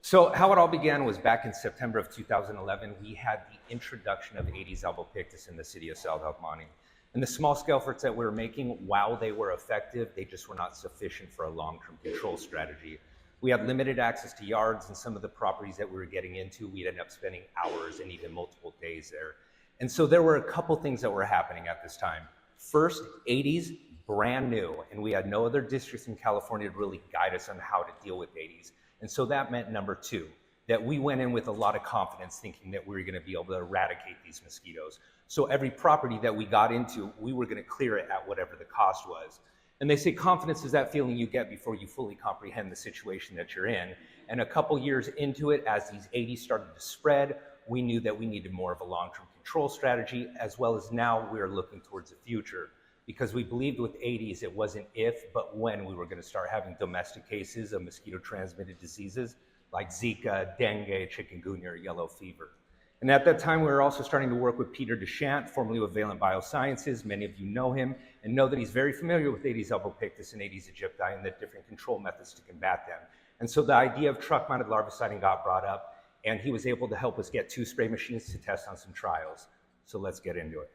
So how it all began was back in September of 2011, we had the introduction of Aedes albopictus in the city of South El Monte. And the small scale efforts that we were making, while they were effective, they just were not sufficient for a long-term control strategy. We had limited access to yards, and some of the properties that we were getting into, we'd end up spending hours and even multiple days there. And so there were a couple things that were happening at this time. First, Aedes, brand new, and we had no other districts in California to really guide us on how to deal with Aedes. And so that meant number two, that we went in with a lot of confidence thinking that we were going to be able to eradicate these mosquitoes. So every property that we got into, we were going to clear it at whatever the cost was. And they say confidence is that feeling you get before you fully comprehend the situation that you're in. And a couple years into it, as these Aedes started to spread, we knew that we needed more of a long-term control strategy, as well as now we're looking towards the future. Because we believed with Aedes, it wasn't if, but when we were going to start having domestic cases of mosquito-transmitted diseases like Zika, dengue, chikungunya, or yellow fever. And at that time, we were also starting to work with Peter Deschamps, formerly with Valent Biosciences. Many of you know him and know that he's very familiar with Aedes albopictus and Aedes aegypti and the different control methods to combat them. And so the idea of truck-mounted larviciding got brought up, and he was able to help us get 2 spray machines to test on some trials. So let's get into it.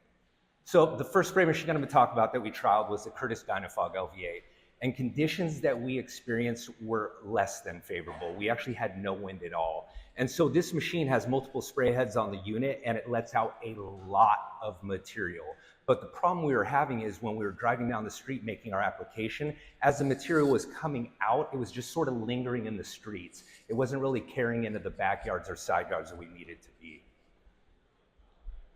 So the first spray machine I'm going to talk about that we trialed was the Curtis Dynafog LV8, and conditions that we experienced were less than favorable. We actually had no wind at all. And so this machine has multiple spray heads on the unit, and it lets out a lot of material. But the problem we were having is when we were driving down the street making our application, as the material was coming out, it was just sort of lingering in the streets. It wasn't really carrying into the backyards or side yards that we needed to be.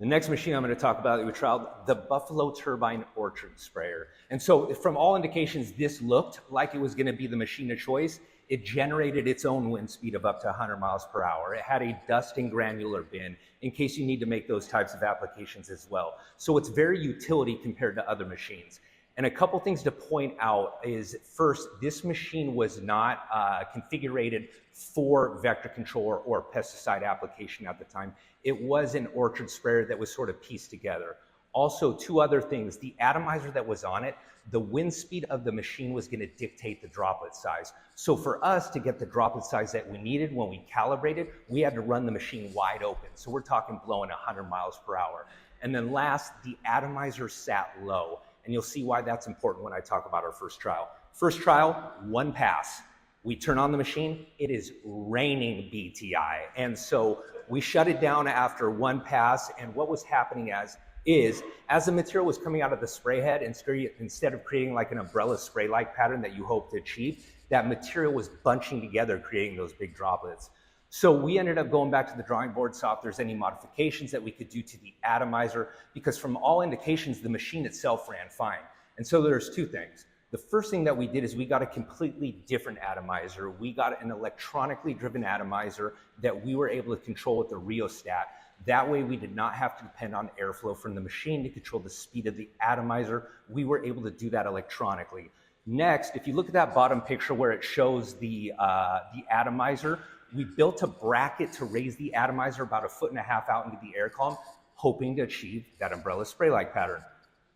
The next machine I'm going to talk about that we trialed, the Buffalo Turbine Orchard Sprayer. And so from all indications, this looked like it was going to be the machine of choice. It generated its own wind speed of up to 100 miles per hour. It had a dust and granular bin in case you need to make those types of applications as well. So it's very utility compared to other machines. And a couple things to point out is, first, this machine was not configured for vector control or pesticide application at the time. It was an orchard sprayer that was sort of pieced together. Also, 2 other things. The atomizer that was on it, the wind speed of the machine was going to dictate the droplet size. So for us to get the droplet size that we needed when we calibrated, we had to run the machine wide open. So we're talking blowing 100 miles per hour. And then last, the atomizer sat low. And you'll see why that's important when I talk about our first trial. First trial, 1 pass. We turn on the machine, it is raining BTI. And so we shut it down after 1 pass, and what was happening as the material was coming out of the spray head, instead of creating like an umbrella spray-like pattern that you hope to achieve, that material was bunching together, creating those big droplets. So we ended up going back to the drawing board, saw if there's any modifications that we could do to the atomizer, because from all indications, the machine itself ran fine. And so there's 2 things. The first thing that we did is we got a completely different atomizer. We got an electronically driven atomizer that we were able to control with the rheostat. That way we did not have to depend on airflow from the machine to control the speed of the atomizer. We were able to do that electronically. Next, if you look at that bottom picture where it shows the atomizer, we built a bracket to raise the atomizer about 1.5 feet out into the air column, hoping to achieve that umbrella spray-like pattern.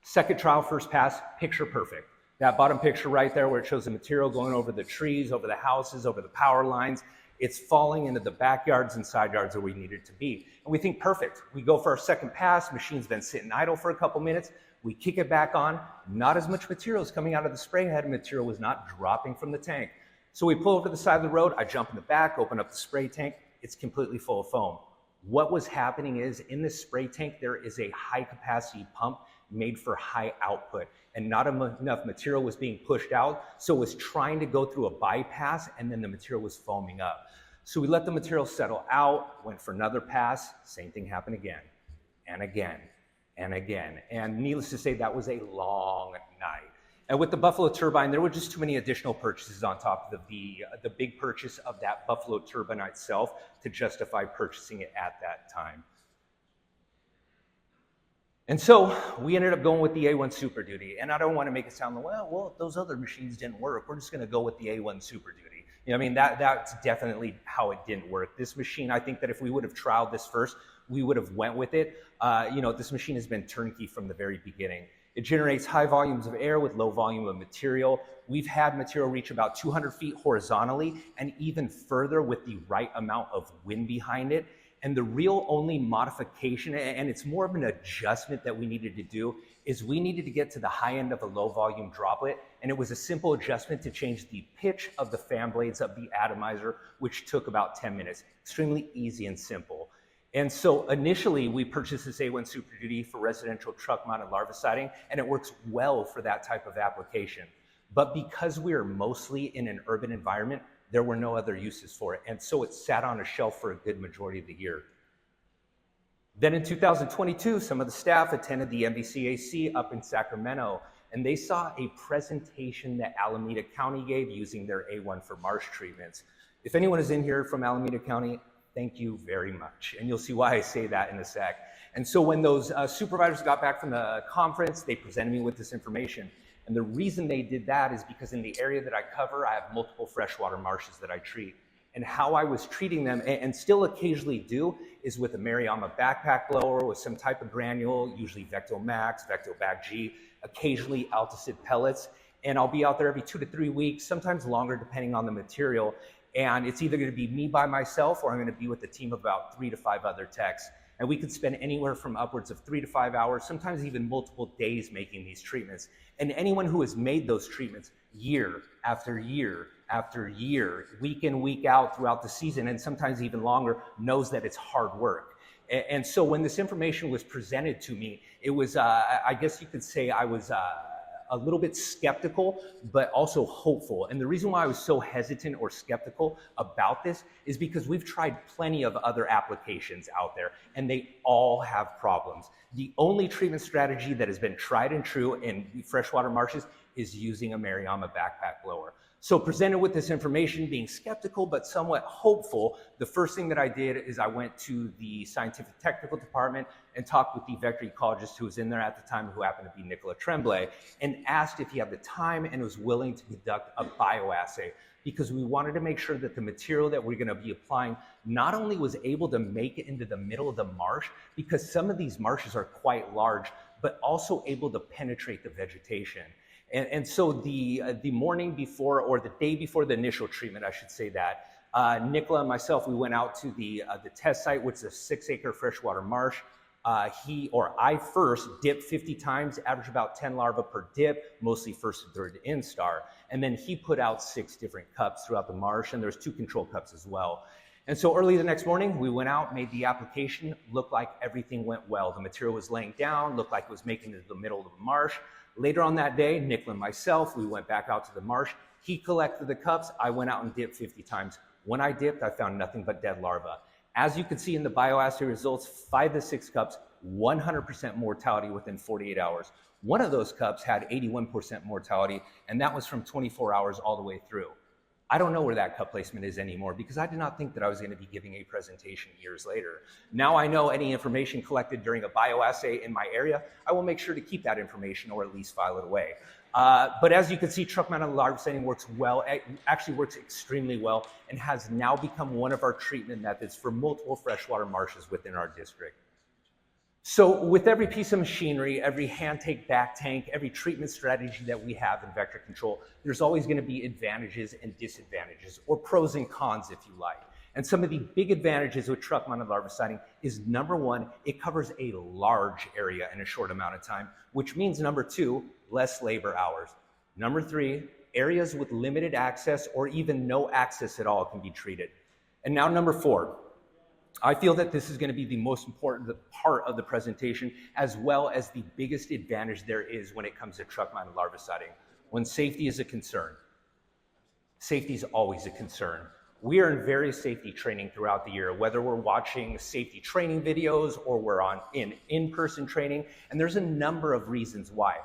Second trial, first pass, picture perfect. That bottom picture right there where it shows the material going over the trees, over the houses, over the power lines, it's falling into the backyards and side yards where we need it to be. And we think, perfect. We go for our second pass, machine's been sitting idle for a couple minutes, we kick it back on, not as much material is coming out of the spray head, material was not dropping from the tank. So we pull over to the side of the road, I jump in the back, open up the spray tank, it's completely full of foam. What was happening is, in this spray tank, there is a high capacity pump made for high output, and not enough material was being pushed out, so it was trying to go through a bypass, and then the material was foaming up. So we let the material settle out, went for another pass, same thing happened again, and again, and again. And needless to say, that was a long night. And with the Buffalo turbine, there were just too many additional purchases on top of the big purchase of that Buffalo turbine itself to justify purchasing it at that time. And so we ended up going with the A1 Super Duty. And I don't want to make it sound, well, those other machines didn't work. We're just going to go with the A1 Super Duty. You know, I mean, that's definitely how it didn't work. This machine, I think that if we would have trialed this first, we would have went with it. You know, this machine has been turnkey from the very beginning. It generates high volumes of air with low volume of material. We've had material reach about 200 feet horizontally and even further with the right amount of wind behind it. And the real only modification, and it's more of an adjustment that we needed to do, is we needed to get to the high end of a low volume droplet. And it was a simple adjustment to change the pitch of the fan blades of the atomizer, which took about 10 minutes. Extremely easy and simple. And so initially we purchased this A1 Super Duty for residential truck mounted larviciding, and it works well for that type of application. But because we are mostly in an urban environment, there were no other uses for it. And so it sat on a shelf for a good majority of the year. Then in 2022, some of the staff attended the MVCAC up in Sacramento, and they saw a presentation that Alameda County gave using their A1 for marsh treatments. If anyone is in here from Alameda County, thank you very much. And you'll see why I say that in a sec. And so when those supervisors got back from the conference, they presented me with this information. And the reason they did that is because in the area that I cover, I have multiple freshwater marshes that I treat. And how I was treating them, and still occasionally do, is with a Mariama backpack blower with some type of granule, usually Vecto Max, Vecto Bag G, occasionally Alticid pellets. And I'll be out there every 2 to 3 weeks, sometimes longer depending on the material. And it's either going to be me by myself or I'm going to be with a team of about 3 to 5 other techs. And we could spend anywhere from upwards of 3 to 5 hours, sometimes even multiple days making these treatments. And anyone who has made those treatments year after year after year, week in, week out throughout the season, and sometimes even longer, knows that it's hard work. And so when this information was presented to me, it was, I guess you could say I was a little bit skeptical, but also hopeful. And the reason why I was so hesitant or skeptical about this is because we've tried plenty of other applications out there, and they all have problems. The only treatment strategy that has been tried and true in freshwater marshes is using a Mariama backpack blower. So presented with this information, being skeptical but somewhat hopeful, the first thing that I did is I went to the scientific technical department and talked with the vector ecologist who was in there at the time, who happened to be Nicolas Tremblay, and asked if he had the time and was willing to conduct a bioassay, because we wanted to make sure that the material that we're going to be applying not only was able to make it into the middle of the marsh, because some of these marshes are quite large, but also able to penetrate the vegetation. And so the morning before, or the day before the initial treatment, I should say that, Nicola and myself, we went out to the test site, which is a 6-acre freshwater marsh. I first dipped 50 times, averaged about 10 larvae per dip, mostly first and third instar. And then he put out 6 different cups throughout the marsh, and there's 2 control cups as well. And so early the next morning, we went out, made the application, looked like everything went well. The material was laying down, looked like it was making it to the middle of the marsh. Later on that day, Nicola and myself, we went back out to the marsh. He collected the cups. I went out and dipped 50 times. When I dipped, I found nothing but dead larvae. As you can see in the bioassay results, 5 to 6 cups, 100% mortality within 48 hours. One of those cups had 81% mortality, and that was from 24 hours all the way through. I don't know where that cup placement is anymore, because I did not think that I was going to be giving a presentation years later. Now I know any information collected during a bioassay in my area, I will make sure to keep that information or at least file it away. But as you can see, truck-mounted larviciding works well, it actually works extremely well, and has now become one of our treatment methods for multiple freshwater marshes within our district. So with every piece of machinery, every hand take, back tank, every treatment strategy that we have in vector control, there's always going to be advantages and disadvantages, or pros and cons if you like. And some of the big advantages with truck-mounted larviciding is, number 1, it covers a large area in a short amount of time, which means, number 2, less labor hours. Number 3, areas with limited access or even no access at all can be treated. And now number 4, I feel that this is going to be the most important part of the presentation, as well as the biggest advantage there is when it comes to truck-mounted larviciding. When safety is a concern, safety is always a concern. We are in various safety training throughout the year, whether we're watching safety training videos or we're in-person training, and there's a number of reasons why.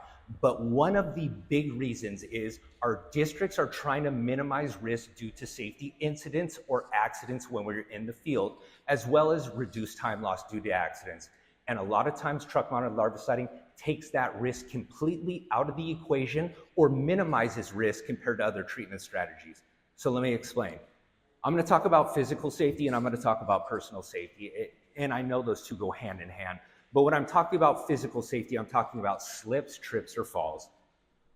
But one of the big reasons is our districts are trying to minimize risk due to safety incidents or accidents when we're in the field, as well as reduce time loss due to accidents. And a lot of times truck-mounted larviciding takes that risk completely out of the equation or minimizes risk compared to other treatment strategies. So let me explain. I'm going to talk about physical safety and I'm going to talk about personal safety. And I know those two go hand in hand. But when I'm talking about physical safety, I'm talking about slips, trips, or falls.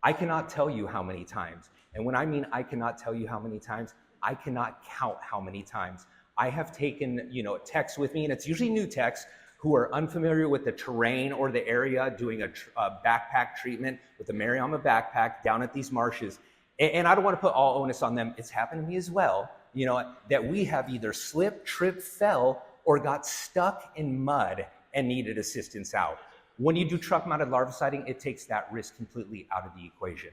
I cannot tell you how many times. And when I mean I cannot tell you how many times, I cannot count how many times. I have taken, techs with me, and it's usually new techs who are unfamiliar with the terrain or the area, doing a backpack treatment with a Mariama backpack down at these marshes. And I don't want to put all onus on them. It's happened to me as well, that we have either slipped, tripped, fell, or got stuck in mud and needed assistance out. When you do truck-mounted larviciding, it takes that risk completely out of the equation.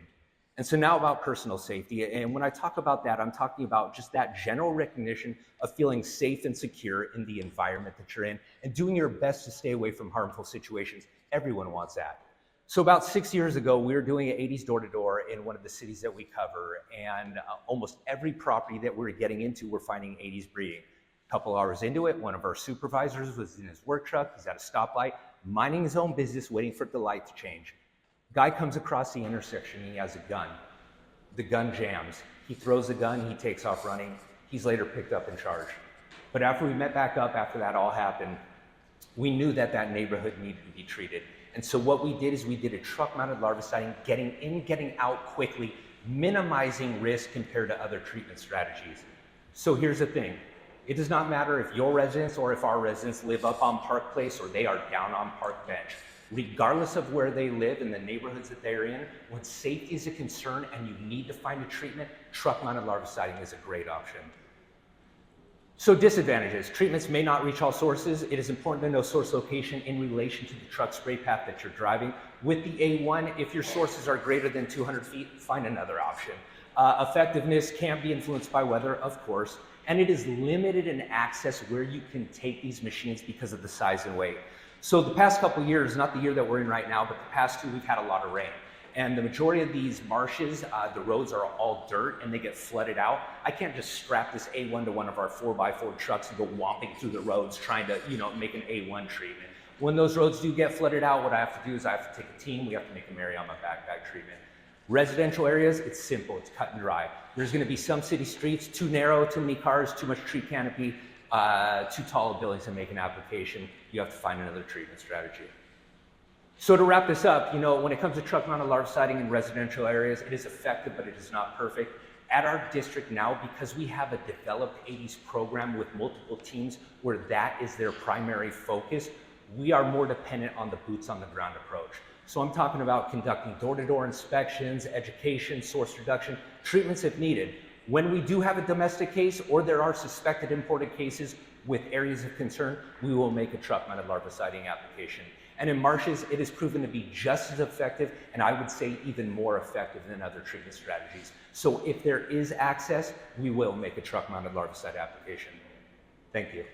And so now about personal safety. And when I talk about that, I'm talking about just that general recognition of feeling safe and secure in the environment that you're in and doing your best to stay away from harmful situations. Everyone wants that. So about 6 years ago, we were doing an 80s door-to-door in one of the cities that we cover. And almost every property that we were getting into, we're finding 80s breeding. A couple hours into it, one of our supervisors was in his work truck. He's at a stoplight, minding his own business, waiting for the light to change. Guy comes across the intersection and he has a gun. The gun jams. He throws the gun, he takes off running. He's later picked up and charged. But after we met back up, after that all happened, we knew that that neighborhood needed to be treated. And so what we did is we did a truck-mounted larviciding, getting in, getting out quickly, minimizing risk compared to other treatment strategies. So here's the thing. It does not matter if your residents or if our residents live up on Park Place or they are down on Park Bench. Regardless of where they live in the neighborhoods that they're in, when safety is a concern and you need to find a treatment, truck-mounted larviciding is a great option. So disadvantages. Treatments may not reach all sources. It is important to know source location in relation to the truck spray path that you're driving. With the A1, if your sources are greater than 200 feet, find another option. Effectiveness can be influenced by weather, of course, and it is limited in access where you can take these machines because of the size and weight. So the past couple of years, not the year that we're in right now, but the past two, we've had a lot of rain. And the majority of these marshes, the roads are all dirt and they get flooded out. I can't just strap this A1 to one of our 4x4 trucks and go whomping through the roads trying to, make an A1 treatment. When those roads do get flooded out, what I have to do is I have to take a team, we have to make a Mariama backpack treatment. Residential areas, it's simple, it's cut and dry. There's gonna be some city streets, too narrow, too many cars, too much tree canopy, too tall a building to make an application. You have to find another treatment strategy. So to wrap this up, when it comes to truck-mounted larviciding in residential areas, it is effective, but it is not perfect. At our district now, because we have a developed 80s program with multiple teams where that is their primary focus, we are more dependent on the boots on the ground approach. So I'm talking about conducting door-to-door inspections, education, source reduction, treatments if needed. When we do have a domestic case or there are suspected imported cases with areas of concern, we will make a truck-mounted larviciding application. And in marshes, it has proven to be just as effective, and I would say even more effective than other treatment strategies. So if there is access, we will make a truck-mounted larvicide application. Thank you.